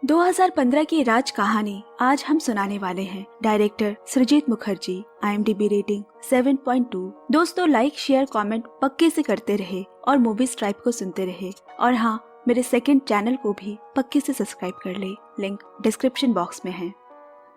2015 की राज कहानी आज हम सुनाने वाले हैं। डायरेक्टर सृजित मुखर्जी। IMDb rating 7.2। दोस्तों लाइक शेयर कमेंट पक्के से करते रहे और मूवी स्ट्राइप को सुनते रहे। और हाँ, मेरे सेकंड चैनल को भी पक्के से सब्सक्राइब कर ले, लिंक डिस्क्रिप्शन बॉक्स में है।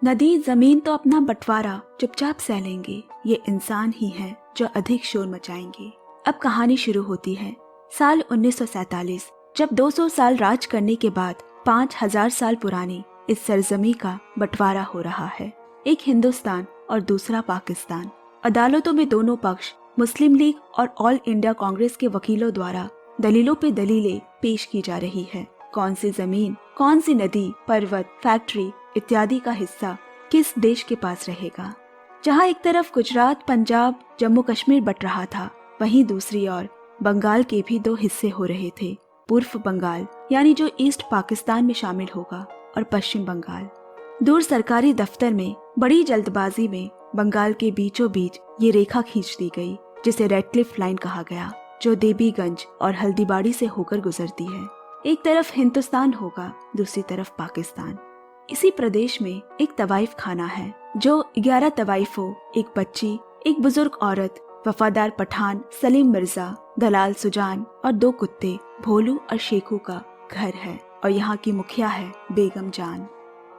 नदी जमीन तो अपना बंटवारा चुपचाप सह लेंगे, ये इंसान ही है जो अधिक शोर मचाएंगे। अब कहानी शुरू होती है साल 1947, जब 200 साल राज करने के बाद 5000 साल पुरानी इस सरजमी का बंटवारा हो रहा है। एक हिंदुस्तान और दूसरा पाकिस्तान। अदालतों में दोनों पक्ष मुस्लिम लीग और ऑल इंडिया कांग्रेस के वकीलों द्वारा दलीलों पे दलीलें पेश की जा रही है। कौन सी जमीन, कौन सी नदी, पर्वत, फैक्ट्री इत्यादि का हिस्सा किस देश के पास रहेगा। जहां एक तरफ गुजरात, पंजाब, जम्मू कश्मीर बट रहा था, वहीं दूसरी ओर बंगाल के भी दो हिस्से हो रहे थे। पूर्व बंगाल यानी जो ईस्ट पाकिस्तान में शामिल होगा, और पश्चिम बंगाल। दूर सरकारी दफ्तर में बड़ी जल्दबाजी में बंगाल के बीचों बीच ये रेखा खींच दी गई, जिसे रेडक्लिफ लाइन कहा गया, जो देवीगंज और हल्दीबाड़ी से होकर गुजरती है। एक तरफ हिंदुस्तान होगा, दूसरी तरफ पाकिस्तान। इसी प्रदेश में एक तवाइफ खाना है, जो 11 तवाइफों, एक बच्ची, एक बुजुर्ग औरत, वफादार पठान सलीम मिर्जा, दलाल सुजान और 2 कुत्ते भोलू और शेखू का घर है। और यहाँ की मुखिया है बेगम जान।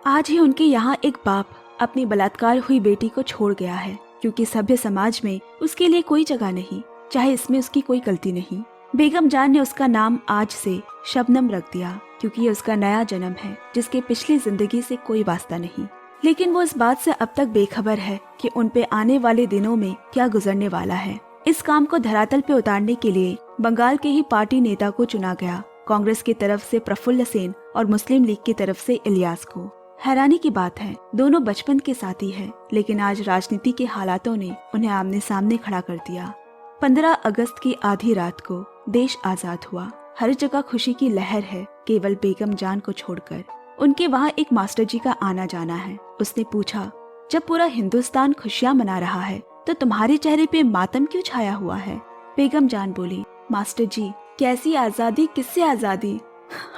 आज ही उनके यहाँ एक बाप अपनी बलात्कार हुई बेटी को छोड़ गया है, क्योंकि सभ्य समाज में उसके लिए कोई जगह नहीं, चाहे इसमें उसकी कोई गलती नहीं। बेगम जान ने उसका नाम आज से शबनम रख दिया, क्योंकि ये उसका नया जन्म है, जिसके पिछली जिंदगी से कोई वास्ता नहीं। लेकिन वो इस बात से अब तक बेखबर है कि उन पे आने वाले दिनों में क्या गुजरने वाला है। इस काम को धरातल पे उतारने के लिए बंगाल के ही पार्टी नेता को चुना गया। कांग्रेस की तरफ से प्रफुल्ल सेन और मुस्लिम लीग की तरफ से इलियास को। हैरानी की बात है, दोनों बचपन के साथी हैं, लेकिन आज राजनीति के हालातों ने उन्हें आमने सामने खड़ा कर दिया। 15 अगस्त की आधी रात को देश आजाद हुआ। हर जगह खुशी की लहर है, केवल बेगम जान को छोड़कर। उनके वहाँ एक मास्टर जी का आना जाना है। उसने पूछा, जब पूरा हिंदुस्तान खुशियाँ मना रहा है तो तुम्हारे चेहरे पे मातम क्यों छाया हुआ है। बेगम जान बोली, मास्टर जी, कैसी आजादी, किससे आजादी।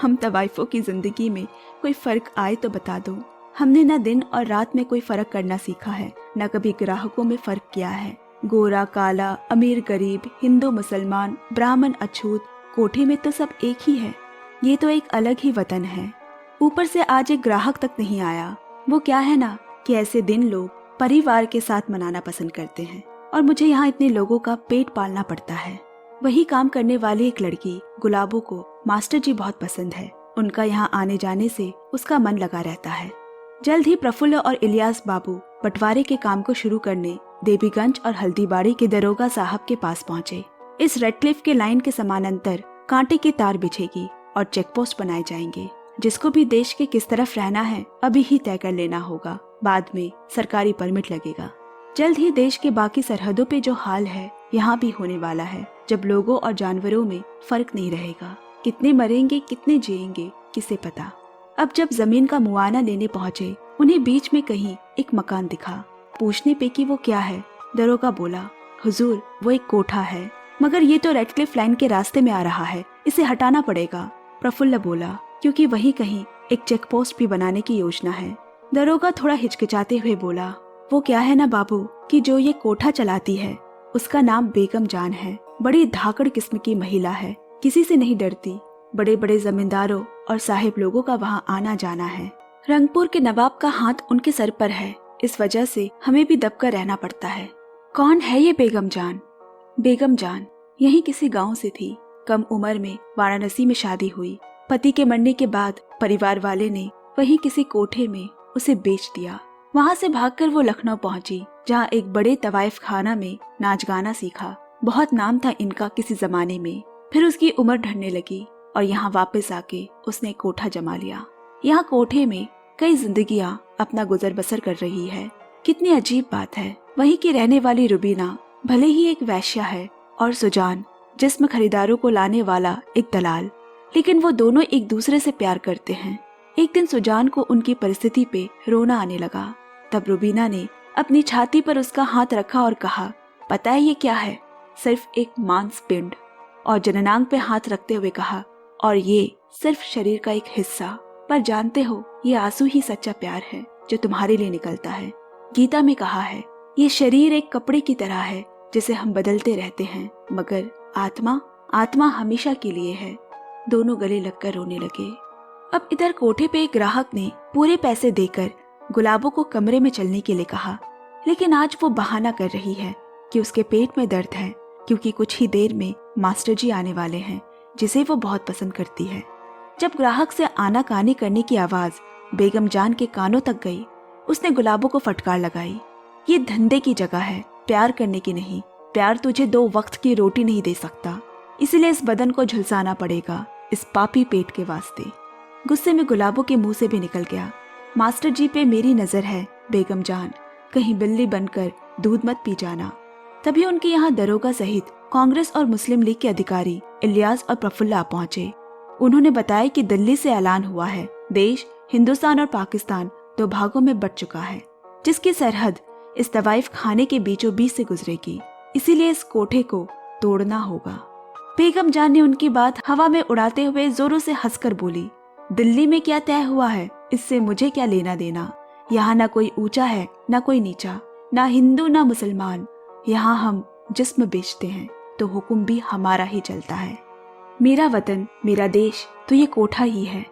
हम तवाइफों की जिंदगी में कोई फर्क आए तो बता दो। हमने न दिन और रात में कोई फर्क करना सीखा है, न कभी ग्राहकों में फर्क किया है। गोरा काला, अमीर गरीब, हिंदू मुसलमान, ब्राह्मण अछूत, कोठे में तो सब एक ही है। ये तो एक अलग ही वतन है। ऊपर से आज एक ग्राहक तक नहीं आया। वो क्या है ना कि ऐसे दिन लोग परिवार के साथ मनाना पसंद करते हैं, और मुझे यहाँ इतने लोगों का पेट पालना पड़ता है। वही काम करने वाली एक लड़की गुलाबो को मास्टर जी बहुत पसंद है। उनका यहाँ आने जाने से उसका मन लगा रहता है। जल्द ही प्रफुल्ल और इलियास बाबू बंटवारे के काम को शुरू करने देवीगंज और हल्दीबाड़ी के दरोगा साहब के पास पहुँचे। इस रेडक्लिफ के लाइन के समानांतर कांटे की तार बिछेगी और चेकपोस्ट बनाए जाएंगे। जिसको भी देश के किस तरफ रहना है अभी ही तय कर लेना होगा, बाद में सरकारी परमिट लगेगा। जल्द ही देश के बाकी सरहदों पे जो हाल है यहाँ भी होने वाला है, जब लोगों और जानवरों में फर्क नहीं रहेगा। कितने मरेंगे, कितने जिएंगे, किसे पता। अब जब जमीन का मुआयना लेने पहुँचे, उन्हें बीच में कहीं एक मकान दिखा। पूछने पे कि वो क्या है, दरोगा बोला, हुजूर वो एक कोठा है, मगर ये तो रेडक्लिफ लाइन के रास्ते में आ रहा है, इसे हटाना पड़ेगा। प्रफुल्ल बोला, क्योंकि वहीं कहीं एक चेक पोस्ट भी बनाने की योजना है। दरोगा थोड़ा हिचकिचाते हुए बोला, वो क्या है ना बाबू कि जो ये कोठा चलाती है उसका नाम बेगम जान है। बड़ी धाकड़ किस्म की महिला है, किसी से नहीं डरती। बड़े बड़े जमींदारों और साहिब लोगों का वहाँ आना जाना है। रंगपुर के नवाब का हाथ उनके सर पर है, इस वजह से हमें भी दबकर रहना पड़ता है। कौन है ये बेगम जान? बेगम जान यही किसी गाँव से थी। कम उम्र में वाराणसी में शादी हुई। पति के मरने के बाद परिवार वाले ने वहीं किसी कोठे में उसे बेच दिया। वहां से भागकर वो लखनऊ पहुंची, जहां एक बड़े तवाइफ खाना में नाच गाना सीखा। बहुत नाम था इनका किसी जमाने में। फिर उसकी उम्र ढलने लगी और यहाँ वापस आके उसने एक कोठा जमा लिया। यहाँ कोठे में कई जिंदगियां अपना गुजर बसर कर रही है। कितनी अजीब बात है। वहीं की रहने वाली रुबीना भले ही एक वैश्या है, और सुजान जिस्म खरीदारों को लाने वाला एक दलाल, लेकिन वो दोनों एक दूसरे से प्यार करते हैं। एक दिन सुजान को उनकी परिस्थिति पे रोना आने लगा। तब रुबीना ने अपनी छाती पर उसका हाथ रखा और कहा, पता है ये क्या है? सिर्फ एक मांस पिंड। और जननांग पे हाथ रखते हुए कहा, और ये सिर्फ शरीर का एक हिस्सा, पर जानते हो ये आंसू ही सच्चा प्यार है जो तुम्हारे लिए निकलता है। गीता में कहा है, ये शरीर एक कपड़े की तरह है जिसे हम बदलते रहते हैं, मगर आत्मा हमेशा के लिए है। दोनों गले लगकर रोने लगे। अब इधर कोठे पे एक ग्राहक ने पूरे पैसे देकर गुलाबों को कमरे में चलने के लिए कहा, लेकिन आज वो बहाना कर रही है कि उसके पेट में दर्द है, क्योंकि कुछ ही देर में मास्टर जी आने वाले हैं जिसे वो बहुत पसंद करती है। जब ग्राहक से आनाकानी करने की आवाज बेगम जान के कानों तक गई, उसने गुलाबों को फटकार लगाई, ये धंधे की जगह है, प्यार करने की नहीं। प्यार तुझे 2 वक्त की रोटी नहीं दे सकता, इसलिए इस बदन को झुलसाना पड़ेगा इस पापी पेट के वास्ते। गुस्से में गुलाबों के मुंह से भी निकल गया, मास्टर जी पे मेरी नजर है बेगम जान, कहीं बिल्ली बनकर दूध मत पी जाना। तभी उनके यहाँ दरोगा सहित कांग्रेस और मुस्लिम लीग के अधिकारी इलियास और प्रफुल्ला पहुंचे। उन्होंने बताया कि दिल्ली से ऐलान हुआ है, देश हिंदुस्तान और पाकिस्तान 2 भागों में बंट चुका है, जिसकी सरहद इस तवाइफ खाने के बीचों बीच से गुजरेगी, इसीलिए इस कोठे को तोड़ना होगा। बेगम जान ने उनकी बात हवा में उड़ाते हुए जोरों से हंसकर बोली, दिल्ली में क्या तय हुआ है इससे मुझे क्या लेना देना। यहाँ ना कोई ऊंचा है ना कोई नीचा, ना हिंदू ना मुसलमान। यहाँ हम जिस्म बेचते हैं तो हुक्म भी हमारा ही चलता है। मेरा वतन मेरा देश तो ये कोठा ही है,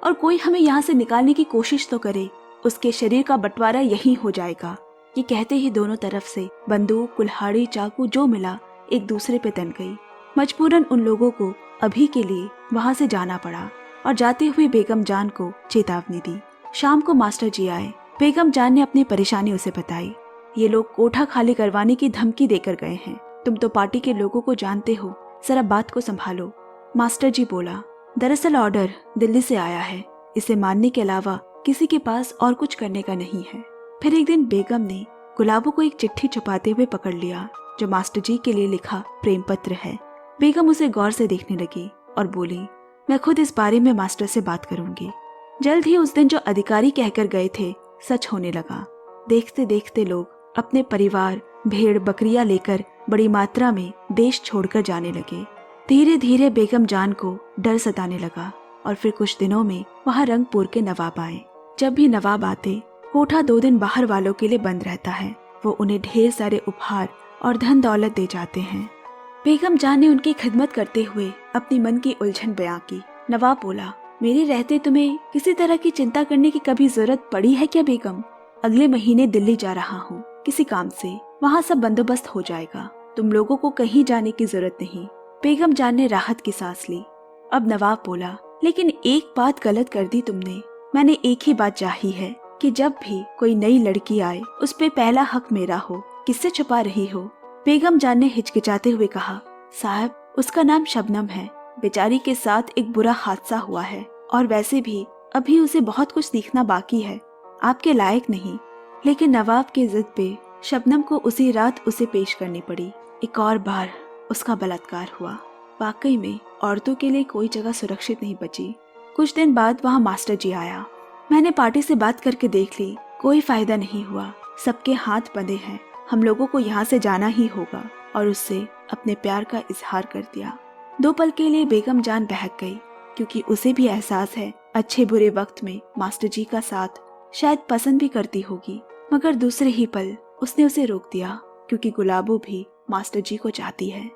और कोई हमें यहाँ से निकालने की कोशिश तो करे, उसके शरीर का बंटवारा यही हो जाएगा। ये कहते ही दोनों तरफ से बंदूक, कुल्हाड़ी, चाकू जो मिला एक दूसरे पे तन गई। मजबूरन उन लोगों को अभी के लिए वहाँ से जाना पड़ा और जाते हुए बेगम जान को चेतावनी दी। शाम को मास्टर जी आए। बेगम जान ने अपनी परेशानी उसे बताई। ये लोग कोठा खाली करवाने की धमकी देकर गए हैं, तुम तो पार्टी के लोगों को जानते हो, जरा बात को संभालो। मास्टर जी बोला, दरअसल ऑर्डर दिल्ली से आया है, इसे मानने के अलावा किसी के पास और कुछ करने का नहीं है। फिर एक दिन बेगम ने गुलाबों को एक चिट्ठी छुपाते हुए पकड़ लिया, जो मास्टर जी के लिए लिखा प्रेम पत्र है। बेगम उसे गौर से देखने लगी और बोली, मैं खुद इस बारे में मास्टर से बात करूंगी। जल्द ही उस दिन जो अधिकारी कहकर गए थे सच होने लगा। देखते देखते लोग अपने परिवार, भेड़ बकरियां लेकर बड़ी मात्रा में देश छोड़कर जाने लगे। धीरे धीरे बेगम जान को डर सताने लगा और फिर कुछ दिनों में वहाँ रंगपुर के नवाब आए। जब भी नवाब आते, कोठा 2 दिन बाहर वालों के लिए बंद रहता है। वो उन्हें ढेर सारे उपहार और धन दौलत दे जाते हैं। बेगम जान ने उनकी खिदमत करते हुए अपनी मन की उलझन बयां की। नवाब बोला, मेरे रहते तुम्हें किसी तरह की चिंता करने की कभी जरूरत पड़ी है क्या बेगम? अगले महीने दिल्ली जा रहा हूँ किसी काम से, वहाँ सब बंदोबस्त हो जाएगा, तुम लोगों को कहीं जाने की जरूरत नहीं। बेगम जान ने राहत की सांस ली। अब नवाब बोला, लेकिन एक बात गलत कर दी तुमने। मैंने एक ही बात चाही है कि जब भी कोई नई लड़की आए उस पे पहला हक मेरा हो। किससे छुपा रही हो? बेगम जान ने हिचकिचाते हुए कहा, साहब उसका नाम शबनम है, बेचारी के साथ एक बुरा हादसा हुआ है, और वैसे भी अभी उसे बहुत कुछ सीखना बाकी है, आपके लायक नहीं। लेकिन नवाब के जिद पे शबनम को उसी रात उसे पेश करनी पड़ी। एक और बार उसका बलात्कार हुआ। वाकई में औरतों के लिए कोई जगह सुरक्षित नहीं बची। कुछ दिन बाद वहाँ मास्टर जी आया। मैंने पार्टी से बात करके देख ली, कोई फायदा नहीं हुआ, सबके हाथ बंधे हैं। हम लोगों को यहाँ से जाना ही होगा, और उससे अपने प्यार का इजहार कर दिया। 2 पल के लिए बेगम जान बहक गई, क्योंकि उसे भी एहसास है अच्छे बुरे वक्त में मास्टर जी का साथ शायद पसंद भी करती होगी। मगर दूसरे ही पल उसने उसे रोक दिया, क्योंकि गुलाबो भी मास्टर जी को चाहती है।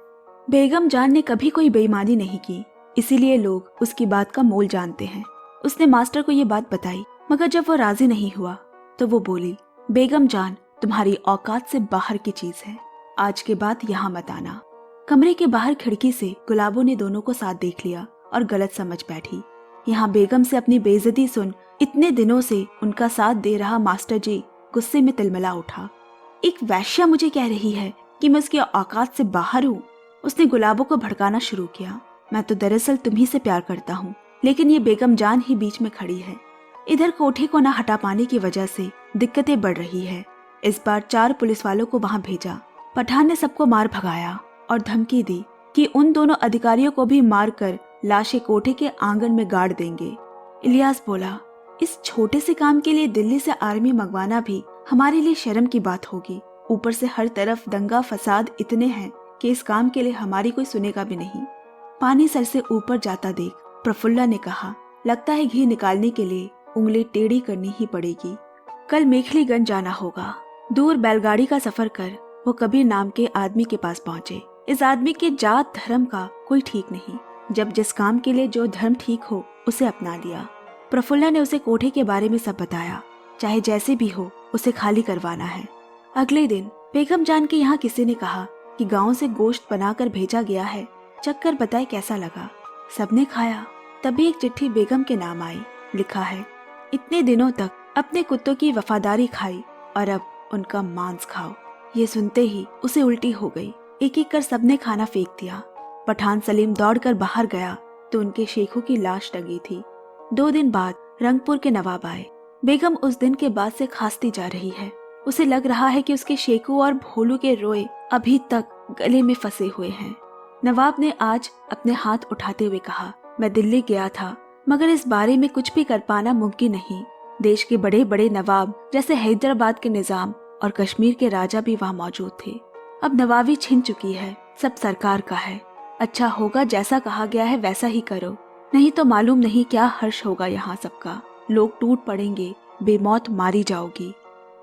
बेगम जान ने कभी कोई बेईमानी नहीं की, इसीलिए लोग उसकी बात का मोल जानते हैं। उसने मास्टर को ये बात बताई, मगर जब वो राजी नहीं हुआ तो वो बोली, बेगम जान तुम्हारी औकात से बाहर की चीज है, आज के बाद यहाँ मत आना। कमरे के बाहर खिड़की से गुलाबो ने दोनों को साथ देख लिया और गलत समझ बैठी। यहाँ बेगम से अपनी बेइज्जती सुन इतने दिनों से उनका साथ दे रहा मास्टर जी गुस्से में तिलमिला उठा। एक वैश्या मुझे कह रही है कि मैं उसकी औकात से बाहर हूँ। उसने गुलाबो को भड़काना शुरू किया। मैं तो दरअसल तुम्ही से प्यार करता हूँ, लेकिन ये बेगम जान ही बीच में खड़ी है। इधर कोठे को न हटा पाने की वजह से दिक्कतें बढ़ रही है। इस बार 4 पुलिस वालों को वहाँ भेजा। पठान ने सबको मार भगाया और धमकी दी कि उन दोनों अधिकारियों को भी मार कर लाशें कोठे के आंगन में गाड़ देंगे। इलियास बोला, इस छोटे से काम के लिए दिल्ली से आर्मी मंगवाना भी हमारे लिए शर्म की बात होगी। ऊपर से हर तरफ दंगा फसाद इतने हैं कि इस काम के लिए हमारी कोई सुनेगा भी नहीं। पानी सर से ऊपर जाता देख प्रफुल्ला ने कहा, लगता है घी निकालने के लिए उंगली टेढ़ी करनी ही पड़ेगी। कल मेखलीगंज जाना होगा। दूर बैलगाड़ी का सफर कर वो कबीर नाम के आदमी के पास पहुंचे। इस आदमी के जात धर्म का कोई ठीक नहीं। जब जिस काम के लिए जो धर्म ठीक हो उसे अपना लिया। प्रफुल्ला ने उसे कोठे के बारे में सब बताया। चाहे जैसे भी हो उसे खाली करवाना है। अगले दिन बेगम जान के यहाँ किसी ने कहा कि गांव से गोश्त बनाकर भेजा गया है, चक्कर बताए कैसा लगा। सबने खाया। तभी एक चिट्ठी बेगम के नाम आई। लिखा है, इतने दिनों तक अपने कुत्तों की वफादारी खाई और अब उनका मांस खाओ। ये सुनते ही उसे उल्टी हो गई। एक एक कर सबने खाना फेंक दिया। पठान सलीम दौड़कर बाहर गया तो उनके शेखू की लाश टंगी थी। 2 दिन बाद रंगपुर के नवाब आए। बेगम उस दिन के बाद से खांसती जा रही है। उसे लग रहा है कि उसके शेखू और भोलू के रोए अभी तक गले में फंसे हुए हैं। नवाब ने आज अपने हाथ उठाते हुए कहा, मैं दिल्ली गया था मगर इस बारे में कुछ भी कर पाना मुमकिन नहीं। देश के बड़े बड़े नवाब जैसे हैदराबाद के निजाम और कश्मीर के राजा भी वहाँ मौजूद थे। अब नवाबी छिन चुकी है, सब सरकार का है। अच्छा होगा जैसा कहा गया है वैसा ही करो, नहीं तो मालूम नहीं क्या हर्ष होगा यहाँ सबका। लोग टूट पड़ेंगे, बेमौत मारी जाओगी।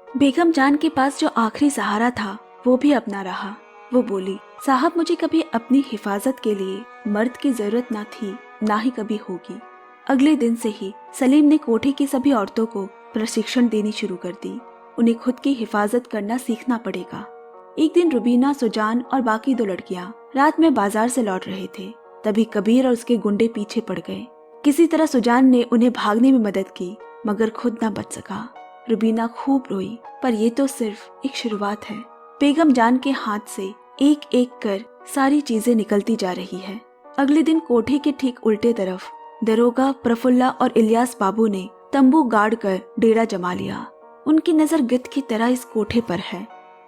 बेगम जान के पास जो आखिरी सहारा था वो भी अपना रहा। वो बोली, साहब मुझे कभी अपनी हिफाजत के लिए मर्द की जरूरत ना थी, ना ही कभी होगी। अगले दिन से ही सलीम ने कोठे की सभी औरतों को प्रशिक्षण देनी शुरू कर दी। उन्हें खुद की हिफाजत करना सीखना पड़ेगा। एक दिन रुबीना, सुजान और बाकी 2 लड़कियां रात में बाजार से लौट रहे थे। तभी कबीर और उसके गुंडे पीछे पड़ गए। किसी तरह सुजान ने उन्हें भागने में मदद की मगर खुद न बच सका। रुबीना खूब रोई, पर ये तो सिर्फ एक शुरुआत है। बेगम जान के हाथ से एक एक कर सारी चीजें निकलती जा रही है। अगले दिन कोठे के ठीक उल्टे तरफ दरोगा प्रफुल्ला और इलियास बाबू ने तंबू गाड़ कर डेरा जमा लिया। उनकी नजर गिद्ध की तरह इस कोठे पर है।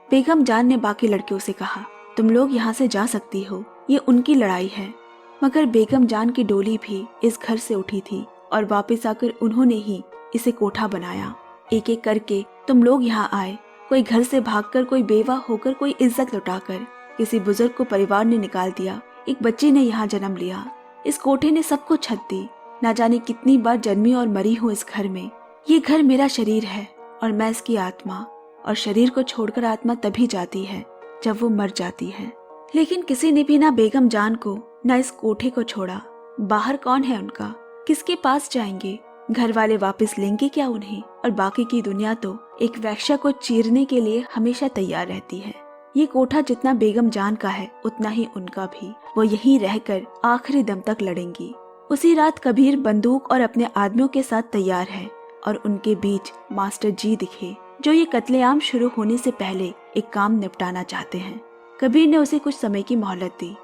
बेगम जान ने बाकी लड़कियों से कहा, तुम लोग यहाँ से जा सकती हो, ये उनकी लड़ाई है। मगर बेगम जान की डोली भी इस घर से उठी थी और वापस आकर उन्होंने ही इसे कोठा बनाया। एक एक करके तुम लोग यहाँ आए, कोई घर से भागकर, कोई बेवा होकर, कोई इज्जत लुटाकर। किसी बुजुर्ग को परिवार ने निकाल दिया, एक बच्चे ने यहाँ जन्म लिया। इस कोठे ने सबको छत दी। ना जाने कितनी बार जन्मी और मरी हूँ इस घर में। ये घर मेरा शरीर है और मैं इसकी आत्मा, और शरीर को छोड़कर आत्मा तभी जाती है जब वो मर जाती है। लेकिन किसी ने भी ना बेगम जान को ना इस कोठे को छोड़ा। बाहर कौन है उनका, किसके पास जाएंगे? घर वाले वापस लेंगे क्या उन्हें? और बाकी की दुनिया तो एक वेश्या को चीरने के लिए हमेशा तैयार रहती है। ये कोठा जितना बेगम जान का है उतना ही उनका भी। वो यहीं रहकर आखिरी दम तक लड़ेंगी। उसी रात कबीर बंदूक और अपने आदमियों के साथ तैयार है और उनके बीच मास्टर जी दिखे, जो ये कत्लेआम शुरू होने से पहले एक काम निपटाना चाहते हैं। कबीर ने उसे कुछ समय की मोहलत दी।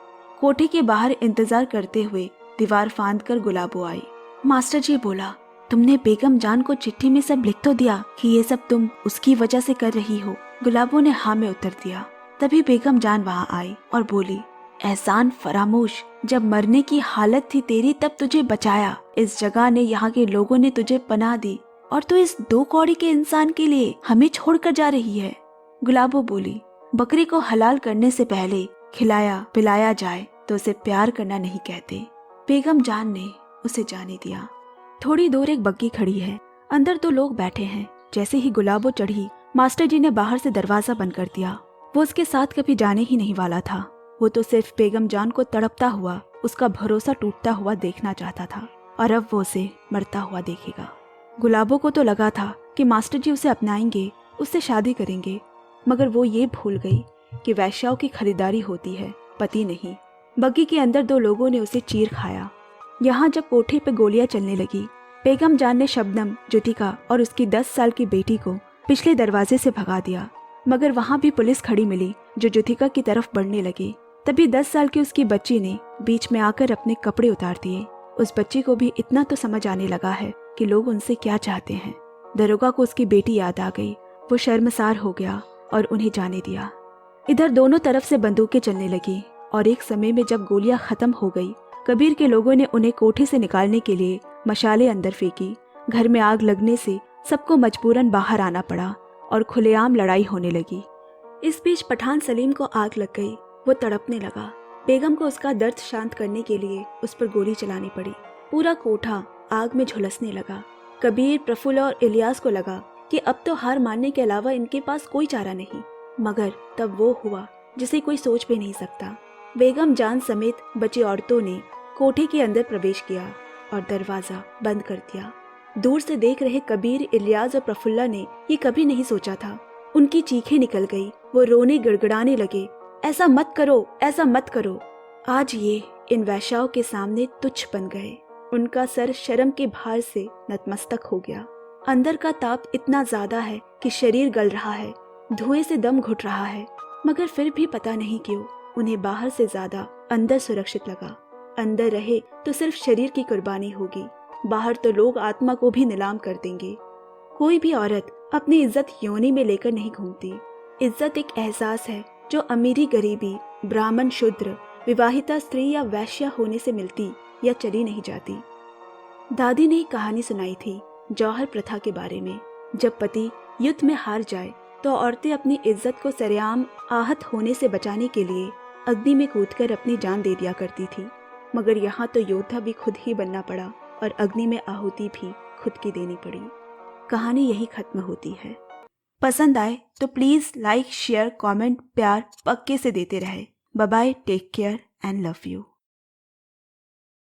कोठे के बाहर इंतजार करते हुए दीवार फांद कर गुलाबो आई। मास्टर जी बोला, तुमने बेगम जान को चिट्ठी में सब लिख तो दिया कि ये सब तुम उसकी वजह से कर रही हो? गुलाबो ने हाँ में उत्तर दिया। तभी बेगम जान वहाँ आई और बोली, एहसान फरामोश, जब मरने की हालत थी तेरी तब तुझे बचाया। इस जगह ने, यहाँ के लोगों ने तुझे पनाह दी और तू इस 2 कौड़ी के इंसान के लिए हमें छोड़कर जा रही है। गुलाबो बोली, बकरी को हलाल करने से पहले खिलाया पिलाया जाए तो उसे प्यार करना नहीं कहते। बेगम जान ने उसे जाने दिया। थोड़ी दूर एक बग्गी खड़ी है, अंदर 2 लोग बैठे हैं। जैसे ही गुलाबो चढ़ी, मास्टर जी ने बाहर से दरवाजा बंद कर दिया। वो उसके साथ कभी जाने ही नहीं वाला था। वो तो सिर्फ बेगम जान को तड़पता हुआ, उसका भरोसा टूटता हुआ देखना चाहता था और अब वो उसे मरता हुआ देखेगा। गुलाबो को तो लगा था कि मास्टर जी उसे अपनाएंगे, उससे शादी करेंगे, मगर वो ये भूल गई कि वैश्याओं की खरीदारी होती है, पति नहीं। बग्गी के अंदर 2 लोगों ने उसे चीर खाया। यहाँ जब कोठे पे गोलियां चलने लगी, बेगम जान ने शबनम, जुतिका और उसकी 10 साल की बेटी को पिछले दरवाजे से भगा दिया। मगर वहाँ भी पुलिस खड़ी मिली जो जुतिका की तरफ बढ़ने लगी। तभी 10 साल की उसकी बच्ची ने बीच में आकर अपने कपड़े उतार दिए। उस बच्ची को भी इतना तो समझ आने लगा है कि लोग उनसे क्या चाहते हैं। दरोगा को उसकी बेटी याद आ गई। वो शर्मसार हो गया और उन्हें जाने दिया। इधर दोनों तरफ से बंदूकें चलने लगी और एक समय में जब गोलियां खत्म हो गई, कबीर के लोगों ने उन्हें कोठे से निकालने के लिए मशाले अंदर फेंकी। घर में आग लगने से सबको मजबूरन बाहर आना पड़ा और खुलेआम लड़ाई होने लगी। इस बीच पठान सलीम को आग लग गई। वो तड़पने लगा। बेगम को उसका दर्द शांत करने के लिए उस पर गोली चलानी पड़ी। पूरा कोठा आग में झुलसने लगा। कबीर, प्रफुल्ल और इलियास को लगा कि अब तो हार मानने के अलावा इनके पास कोई चारा नहीं। मगर तब वो हुआ जिसे कोई सोच भी नहीं सकता। बेगम जान समेत बची औरतों ने कोठे के अंदर प्रवेश किया और दरवाजा बंद कर दिया। दूर से देख रहे कबीर, इलियास और प्रफुल्ला ने ये कभी नहीं सोचा था। उनकी चीखें निकल गई। वो रोने गिड़गिड़ाने लगे, ऐसा मत करो, ऐसा मत करो। आज ये इन वैश्याओं के सामने तुच्छ बन गए। उनका सर शर्म के भार से नतमस्तक हो गया। अंदर का ताप इतना ज्यादा है कि शरीर गल रहा है, धुएं से दम घुट रहा है। मगर फिर भी पता नहीं क्यों उन्हें बाहर से ज्यादा अंदर सुरक्षित लगा। अंदर रहे तो सिर्फ शरीर की कुर्बानी होगी, बाहर तो लोग आत्मा को भी नीलाम कर देंगे। कोई भी औरत अपनी इज्जत योनि में लेकर नहीं घूमती। इज्जत एक एहसास है जो अमीरी, गरीबी, ब्राह्मण, शूद्र, विवाहिता स्त्री या वैश्या होने से मिलती या चली नहीं जाती। दादी ने एक कहानी सुनाई थी जौहर प्रथा के बारे में। जब पति युद्ध में हार जाए तो औरतें अपनी इज्जत को सरेआम आहत होने से बचाने के लिए अग्नि में कूदकर अपनी जान दे दिया करती थी। मगर यहाँ तो योद्धा भी खुद ही बनना पड़ा और अग्नि में आहुति भी खुद की देनी पड़ी। कहानी यही खत्म होती है। पसंद आए तो प्लीज लाइक, शेयर, कमेंट, प्यार पक्के से देते रहे। Bye bye, take care and love you.